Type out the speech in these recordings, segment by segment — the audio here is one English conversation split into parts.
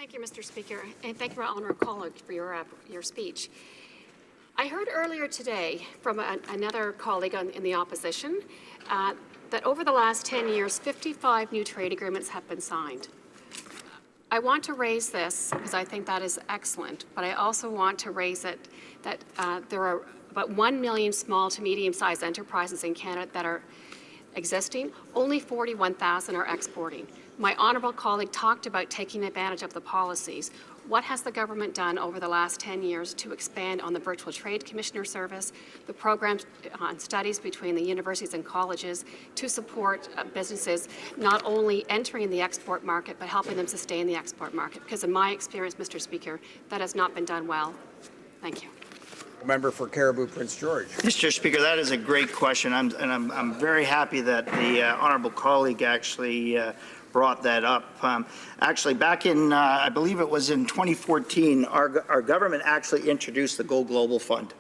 Thank you, Mr. Speaker, and thank you, our honourable colleague, for your speech. I heard earlier today from another colleague in the opposition that over the last 10 years, 55 new trade agreements have been signed. I want to raise this because I think that is excellent, but I also want to raise it that there are about 1 million small to medium-sized enterprises in Canada that are existing. Only 41,000 are exporting. My honourable colleague talked about taking advantage of the policies. What has the government done over the last 10 years to expand on the Virtual Trade Commissioner service, the programs on studies between the universities and colleges to support businesses not only entering the export market but helping them sustain the export market? Because in my experience, Mr. Speaker, that has not been done well. Thank you. Member for Caribou Prince George. Mr. Speaker, that is a great question. I'm very happy that the honourable colleague actually brought that up. Actually, back in, I believe it was in 2014, our government actually introduced the Go Global Fund,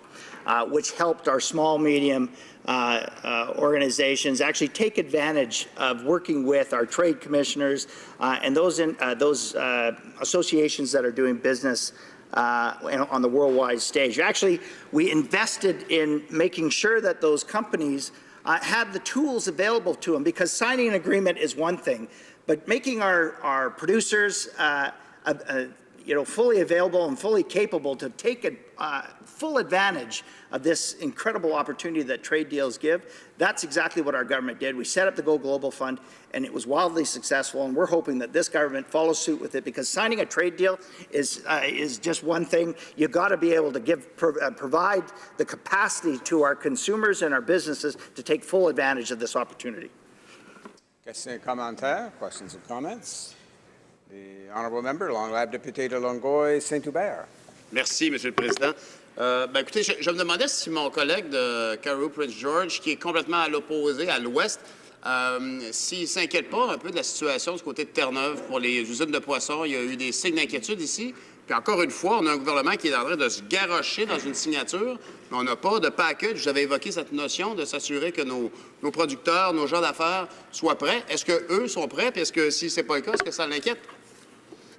which helped our small, medium organizations actually take advantage of working with our trade commissioners and those associations that are doing business on the worldwide stage. Actually, we invested in making sure that those companies had the tools available to them, because signing an agreement is one thing, but making our producers fully available and fully capable to take full advantage of this incredible opportunity that trade deals give, that's exactly what our government did. We set up the Go Global Fund, and it was wildly successful, and we're hoping that this government follows suit with it, because signing a trade deal is just one thing. You've got to be able to provide the capacity to our consumers and our businesses to take full advantage of this opportunity. Questions et commentaires? Questions and comments? The honourable member, l'honorable député de Longueuil, Saint-Hubert. Merci, Monsieur le Président. Écoutez, je me demandais si mon collègue de Caribou Prince George, qui est complètement à l'opposé, à l'ouest, s'il ne s'inquiète pas un peu de la situation du côté de Terre-Neuve pour les usines de poissons. Il y a eu des signes d'inquiétude ici. Puis encore une fois, on a un gouvernement qui est en train de se garrocher dans une signature, mais on n'a pas de package. Vous avez évoqué cette notion de s'assurer que nos producteurs, nos gens d'affaires soient prêts. Est-ce qu'eux sont prêts? Puis est-ce que si ce n'est pas le cas, est-ce que ça l'inquiète?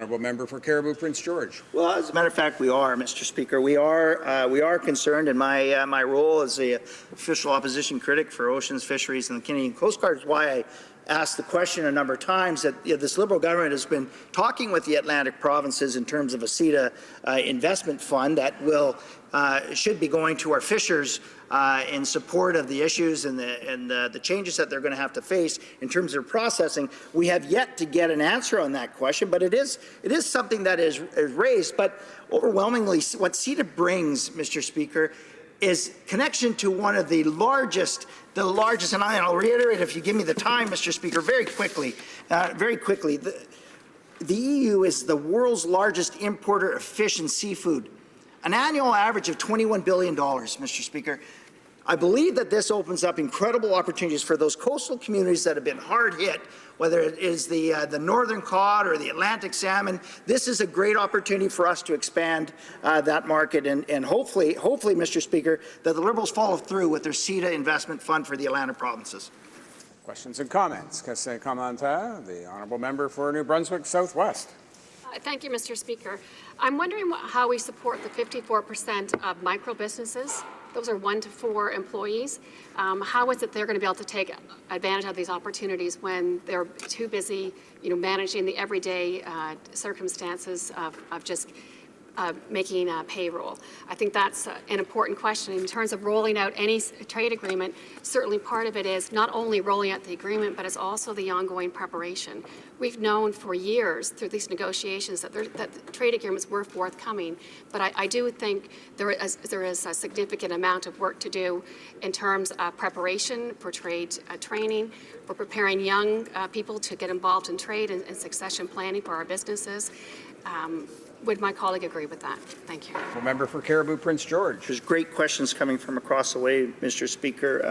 Honourable member for Caribou Prince George. Well, as a matter of fact, we are, Mr. Speaker. We are concerned, and my role as the official opposition critic for oceans, fisheries, and the Canadian Coast Guard is why I asked the question a number of times that this Liberal government has been talking with the Atlantic provinces in terms of a CETA investment fund that should be going to our fishers in support of the issues and the changes that they're going to have to face in terms of processing. We have yet to get an answer on that question, but it is something that is raised. But overwhelmingly, what CETA brings, Mr. Speaker, is connection to one of the largest, and I'll reiterate if you give me the time, Mr. Speaker, very quickly. The EU is the world's largest importer of fish and seafood, an annual average of $21 billion, Mr. Speaker. I believe that this opens up incredible opportunities for those coastal communities that have been hard hit, whether it is the northern cod or the Atlantic salmon. This is a great opportunity for us to expand that market, and hopefully, Mr. Speaker, that the Liberals follow through with their CETA investment fund for the Atlantic provinces. Questions and comments? Questions and commentaires? The honourable member for New Brunswick Southwest. Thank you, Mr. Speaker. I'm wondering how we support the 54% of micro businesses. Those are 1 to 4 employees. How is it they're going to be able to take advantage of these opportunities when they're too busy, managing the everyday circumstances of just making payroll? I think that's an important question. In terms of rolling out any trade agreement, certainly part of it is not only rolling out the agreement, but it's also the ongoing preparation. We've known for years through these negotiations that trade agreements were forthcoming, but I do think there is a significant amount of work to do in terms of preparation for trade training, for preparing young people to get involved in trade and succession planning for our businesses. Would my colleague agree with that? Thank you. Member for Caribou Prince George. There's great questions coming from across the way, Mr. Speaker.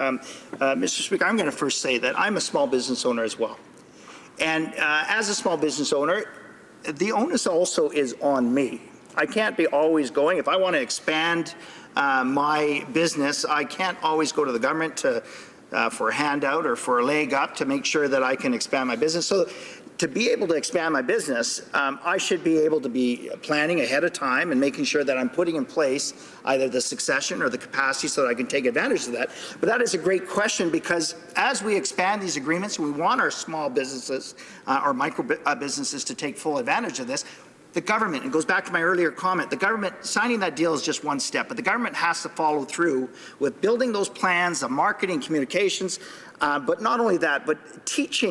Mr. Speaker, I'm going to first say that I'm a small business owner as well. And as a small business owner, the onus also is on me. I can't be always going. If I want to expand my business, I can't always go to the government for a handout or for a leg up to make sure that I can expand my business. So to be able to expand my business, I should be able to be planning ahead of time and making sure that I'm putting in place either the succession or the capacity so that I can take advantage of that. But that is a great question, because as we expand these agreements, we want our small businesses or micro businesses to take full advantage of this. The government, it goes back to my earlier comment, the government signing that deal is just one step, but the government has to follow through with building those plans, the marketing, communications, but not only that, but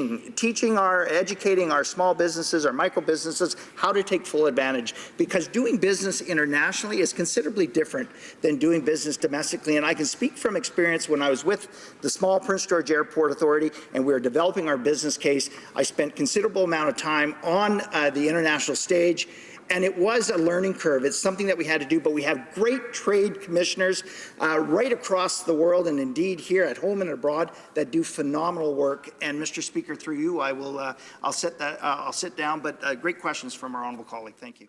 educating our small businesses, our micro businesses, how to take full advantage. Because doing business internationally is considerably different than doing business domestically. And I can speak from experience. When I was with the small Prince George Airport Authority and we were developing our business case, I spent considerable amount of time on the international stage. And it was a learning curve. It's something that we had to do, but we have great trade commissioners right across the world, and indeed here at home and abroad, that do phenomenal work. And Mr. Speaker, through you, I'll sit down. But great questions from our honourable colleague. Thank you.